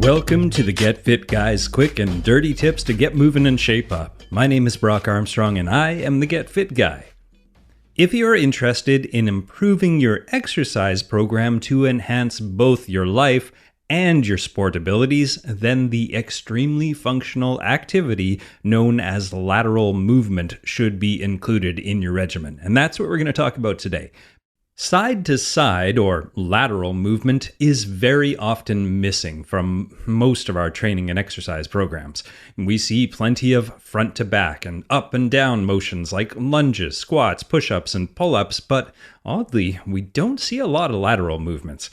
Welcome to the Get Fit Guys, quick and dirty tips to get moving and shape up. My name is Brock Armstrong and I am the Get Fit Guy. If you are interested in improving your exercise program to enhance both your life and your sport abilities, then the extremely functional activity known as lateral movement should be included in your regimen. And that's what we're going to talk about today. Side to side, or lateral movement, is very often missing from most of our training and exercise programs. We see plenty of front to back and up and down motions like lunges, squats, push-ups, and pull-ups, but oddly, we don't see a lot of lateral movements.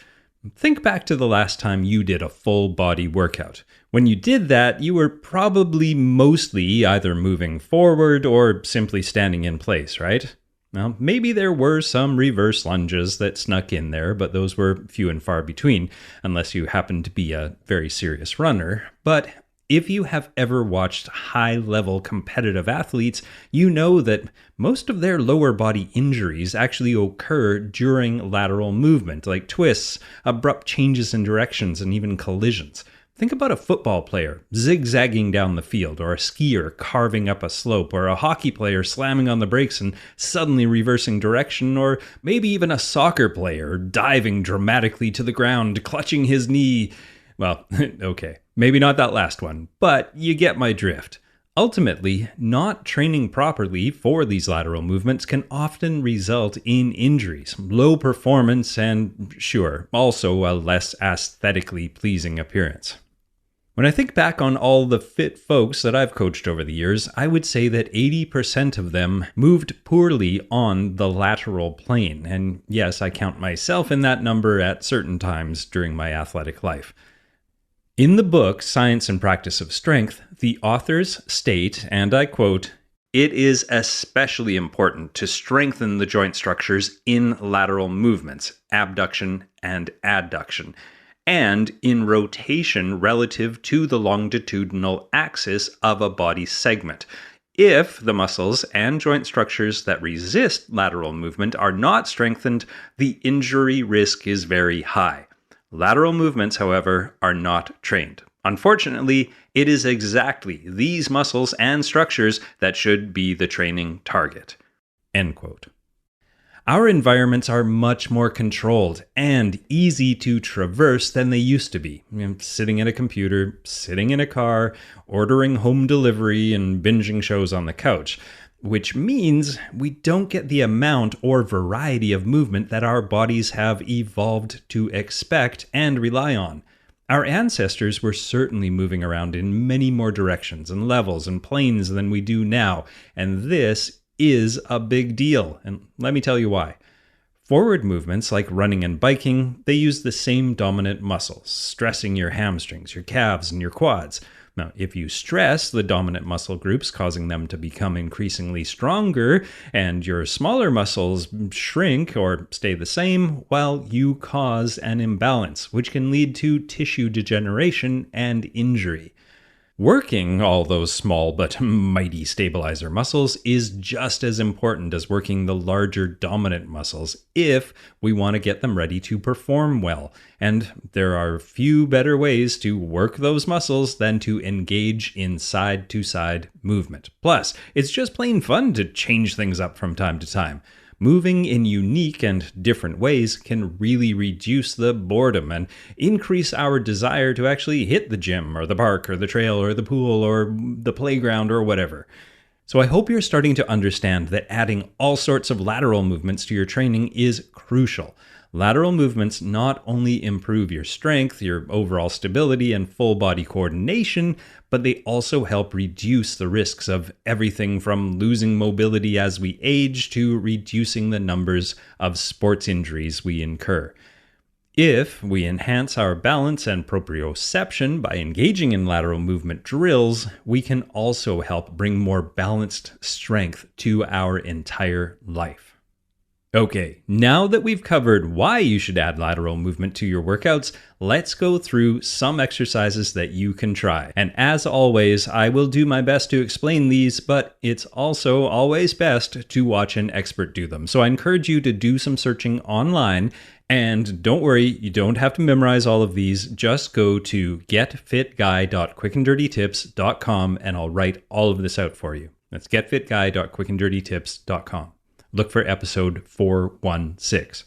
Think back to the last time you did a full body workout. When you did that, you were probably mostly either moving forward or simply standing in place, right? Now, maybe there were some reverse lunges that snuck in there, but those were few and far between, unless you happen to be a very serious runner. But if you have ever watched high-level competitive athletes, you know that most of their lower body injuries actually occur during lateral movement, like twists, abrupt changes in directions, and even collisions. Think about a football player zigzagging down the field, or a skier carving up a slope, or a hockey player slamming on the brakes and suddenly reversing direction, or maybe even a soccer player diving dramatically to the ground, clutching his knee. Well, okay, maybe not that last one, but you get my drift. Ultimately, not training properly for these lateral movements can often result in injuries, low performance, and sure, also a less aesthetically pleasing appearance. When I think back on all the fit folks that I've coached over the years, I would say that 80% of them moved poorly on the lateral plane. And yes, I count myself in that number at certain times during my athletic life. In the book, Science and Practice of Strength, the authors state, and I quote, "It is especially important to strengthen the joint structures in lateral movements, abduction and adduction, and in rotation relative to the longitudinal axis of a body segment. If the muscles and joint structures that resist lateral movement are not strengthened, the injury risk is very high. Lateral movements, however, are not trained. Unfortunately, it is exactly these muscles and structures that should be the training target." End quote. Our environments are much more controlled and easy to traverse than they used to be. Sitting at a computer, sitting in a car, ordering home delivery, and binging shows on the couch, which means we don't get the amount or variety of movement that our bodies have evolved to expect and rely on. Our ancestors were certainly moving around in many more directions and levels and planes than we do now, and this is a big deal, and let me tell you why. Forward movements like running and biking, they use the same dominant muscles, stressing your hamstrings, your calves, and your quads. Now, if you stress the dominant muscle groups, causing them to become increasingly stronger, and your smaller muscles shrink or stay the same, well, you cause an imbalance, which can lead to tissue degeneration and injury. Working all those small but mighty stabilizer muscles is just as important as working the larger dominant muscles if we want to get them ready to perform well. And there are few better ways to work those muscles than to engage in side-to-side movement. Plus, it's just plain fun to change things up from time to time. Moving in unique and different ways can really reduce the boredom and increase our desire to actually hit the gym or the park or the trail or the pool or the playground or whatever. So I hope you're starting to understand that adding all sorts of lateral movements to your training is crucial. Lateral movements not only improve your strength, your overall stability, and full body coordination, but they also help reduce the risks of everything from losing mobility as we age to reducing the numbers of sports injuries we incur. If we enhance our balance and proprioception by engaging in lateral movement drills, we can also help bring more balanced strength to our entire life. Okay, now that we've covered why you should add lateral movement to your workouts, let's go through some exercises that you can try. And as always, I will do my best to explain these, but it's also always best to watch an expert do them. So I encourage you to do some searching online And don't worry, you don't have to memorize all of these. Just go to getfitguy.quickanddirtytips.com and I'll write all of this out for you. That's getfitguy.quickanddirtytips.com. Look for episode 416.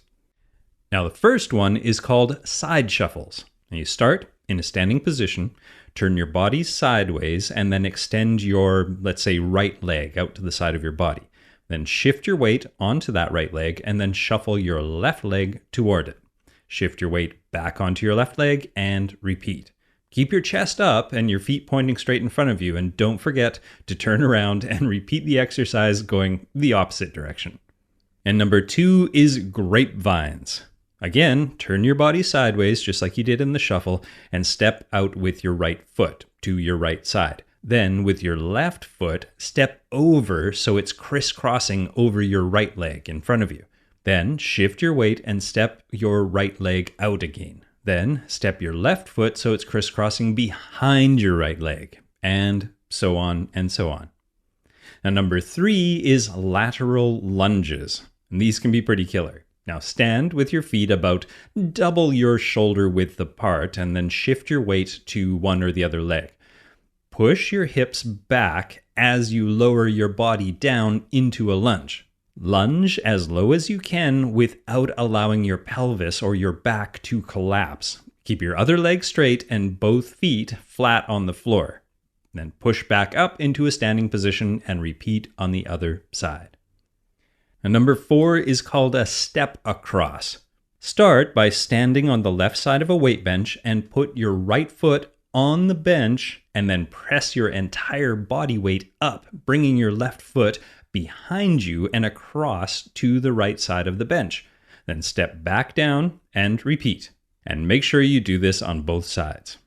Now, the first one is called side shuffles. And you start in a standing position, turn your body sideways, and then extend your, let's say, right leg out to the side of your body. Then shift your weight onto that right leg and then shuffle your left leg toward it. Shift your weight back onto your left leg and repeat. Keep your chest up and your feet pointing straight in front of you, and don't forget to turn around and repeat the exercise going the opposite direction. And number 2 is grapevines. Again, turn your body sideways just like you did in the shuffle and step out with your right foot to your right side. Then with your left foot, step over so it's crisscrossing over your right leg in front of you. Then shift your weight and step your right leg out again. Then step your left foot so it's crisscrossing behind your right leg, and so on and so on. Now, number 3 is lateral lunges, and these can be pretty killer. Now stand with your feet about double your shoulder width apart and then shift your weight to one or the other leg. Push your hips back as you lower your body down into a lunge. Lunge as low as you can without allowing your pelvis or your back to collapse. Keep your other leg straight and both feet flat on the floor. Then push back up into a standing position and repeat on the other side. And number 4 is called a step across. Start by standing on the left side of a weight bench and put your right foot on the bench and then press your entire body weight up, bringing your left foot behind you and across to the right side of the bench. Then step back down and repeat. And make sure you do this on both sides.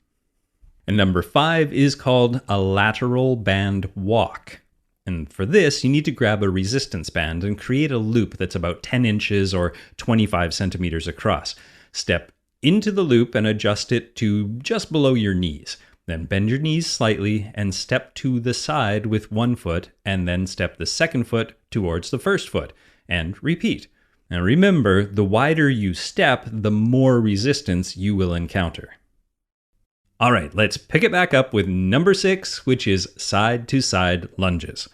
And number 5 is called a lateral band walk. And for this, you need to grab a resistance band and create a loop that's about 10 inches or 25 centimeters across. Step into the loop and adjust it to just below your knees. Then bend your knees slightly and step to the side with one foot, and then step the second foot towards the first foot, and repeat. Now remember, the wider you step, the more resistance you will encounter. All right, let's pick it back up with number 6, which is side-to-side lunges.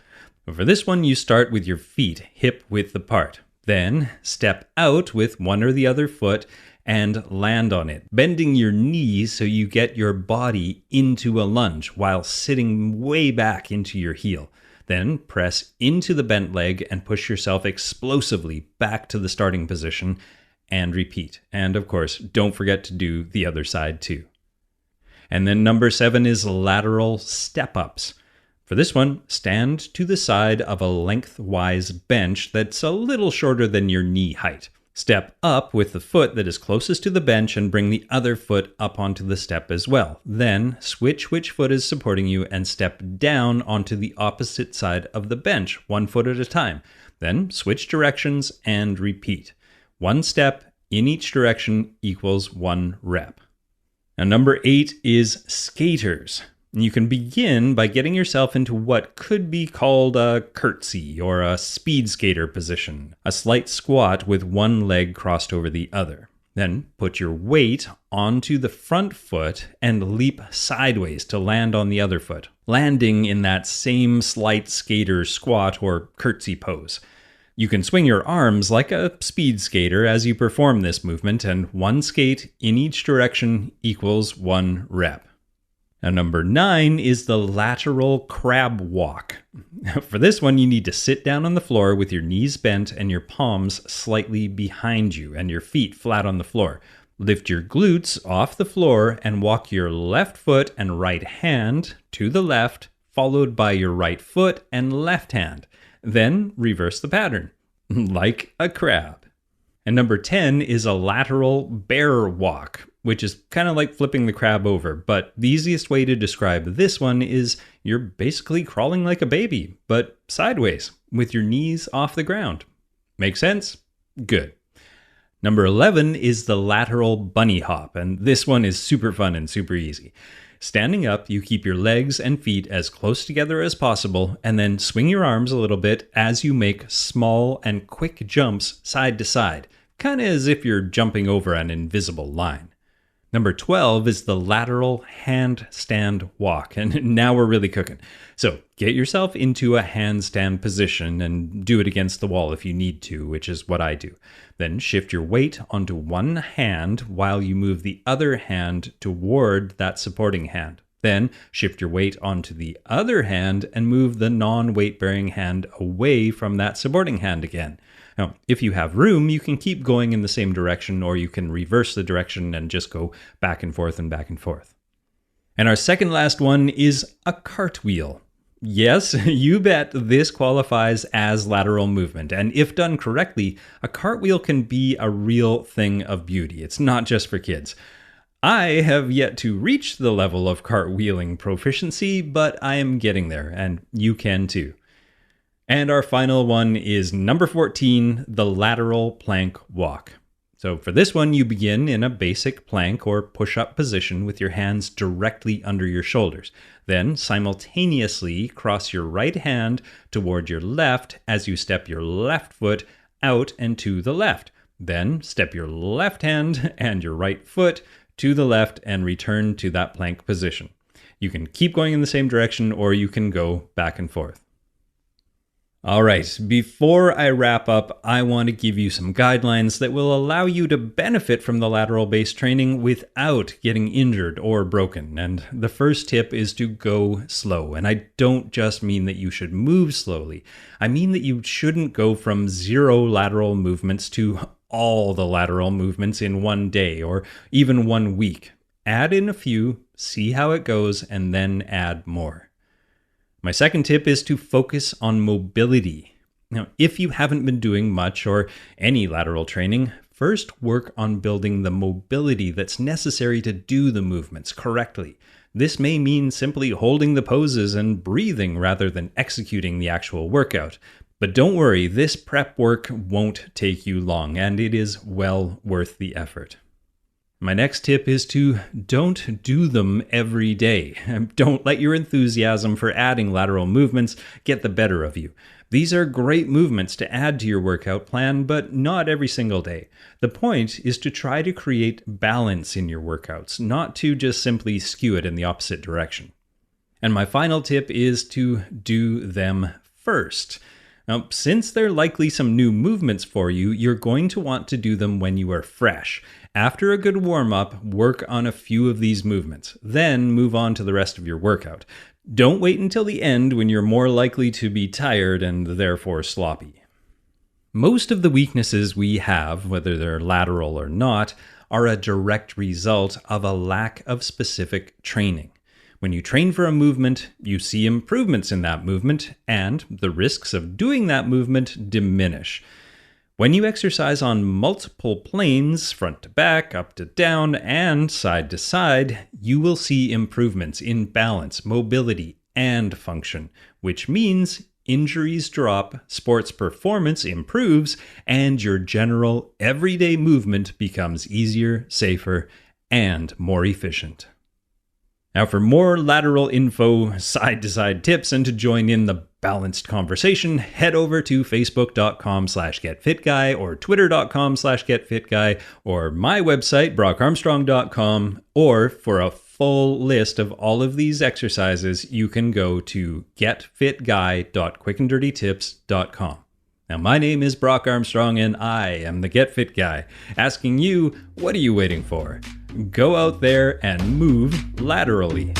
For this one, you start with your feet hip-width apart. Then step out with one or the other foot and land on it, bending your knees so you get your body into a lunge while sitting way back into your heel. Then press into the bent leg and push yourself explosively back to the starting position and repeat. And of course, don't forget to do the other side too. And then number 7 is lateral step-ups. For this one, stand to the side of a lengthwise bench that's a little shorter than your knee height. Step up with the foot that is closest to the bench and bring the other foot up onto the step as well. Then switch which foot is supporting you and step down onto the opposite side of the bench, one foot at a time. Then switch directions and repeat. One step in each direction equals 1 rep. Now number 8 is skaters. You can begin by getting yourself into what could be called a curtsy or a speed skater position, a slight squat with one leg crossed over the other. Then put your weight onto the front foot and leap sideways to land on the other foot, landing in that same slight skater squat or curtsy pose. You can swing your arms like a speed skater as you perform this movement, and one skate in each direction equals 1 rep. Now, number 9 is the lateral crab walk. For this one, you need to sit down on the floor with your knees bent and your palms slightly behind you and your feet flat on the floor. Lift your glutes off the floor and walk your left foot and right hand to the left, followed by your right foot and left hand. Then reverse the pattern, like a crab. And number 10 is a lateral bear walk, which is kind of like flipping the crab over. But the easiest way to describe this one is you're basically crawling like a baby, but sideways, with your knees off the ground. Make sense? Good. Number 11 is the lateral bunny hop, and this one is super fun and super easy. Standing up, you keep your legs and feet as close together as possible, and then swing your arms a little bit as you make small and quick jumps side to side, kind of as if you're jumping over an invisible line. Number 12 is the lateral handstand walk, and now we're really cooking. So get yourself into a handstand position and do it against the wall if you need to, which is what I do. Then shift your weight onto one hand while you move the other hand toward that supporting hand. Then shift your weight onto the other hand and move the non-weight-bearing hand away from that supporting hand again. Now, if you have room, you can keep going in the same direction, or you can reverse the direction and just go back and forth and back and forth. And our second last one is a cartwheel. Yes, you bet this qualifies as lateral movement. And if done correctly, a cartwheel can be a real thing of beauty. It's not just for kids. I have yet to reach the level of cartwheeling proficiency, but I am getting there, and you can too. And our final one is number 14, the lateral plank walk. So for this one, you begin in a basic plank or push-up position with your hands directly under your shoulders. Then simultaneously cross your right hand toward your left as you step your left foot out and to the left. Then step your left hand and your right foot to the left and return to that plank position. You can keep going in the same direction, or you can go back and forth. All right, before I wrap up, I want to give you some guidelines that will allow you to benefit from the lateral-based training without getting injured or broken. And the first tip is to go slow. And I don't just mean that you should move slowly. I mean that you shouldn't go from 0 lateral movements to all the lateral movements in one day or even 1 week. Add in a few, see how it goes, and then add more. My second tip is to focus on mobility. Now, if you haven't been doing much or any lateral training, first work on building the mobility that's necessary to do the movements correctly. This may mean simply holding the poses and breathing rather than executing the actual workout. But don't worry, this prep work won't take you long, and it is well worth the effort. My next tip is to don't do them every day. Don't let your enthusiasm for adding lateral movements get the better of you. These are great movements to add to your workout plan, but not every single day. The point is to try to create balance in your workouts, not to just simply skew it in the opposite direction. And my final tip is to do them first. Now, since there are likely some new movements for you, you're going to want to do them when you are fresh. After a good warm-up, work on a few of these movements. Then move on to the rest of your workout. Don't wait until the end when you're more likely to be tired and therefore sloppy. Most of the weaknesses we have, whether they're lateral or not, are a direct result of a lack of specific training. When you train for a movement, you see improvements in that movement, and the risks of doing that movement diminish. When you exercise on multiple planes, front to back, up to down, and side to side, you will see improvements in balance, mobility, and function, which means injuries drop, sports performance improves, and your general everyday movement becomes easier, safer, and more efficient. Now, for more lateral info, side-to-side tips, and to join in the balanced conversation, head over to facebook.com/getfitguy or twitter.com/getfitguy or my website, brockarmstrong.com, or for a full list of all of these exercises, you can go to getfitguy.quickanddirtytips.com. Now, my name is Brock Armstrong, and I am the Get Fit Guy, asking you, what are you waiting for? Go out there and move laterally.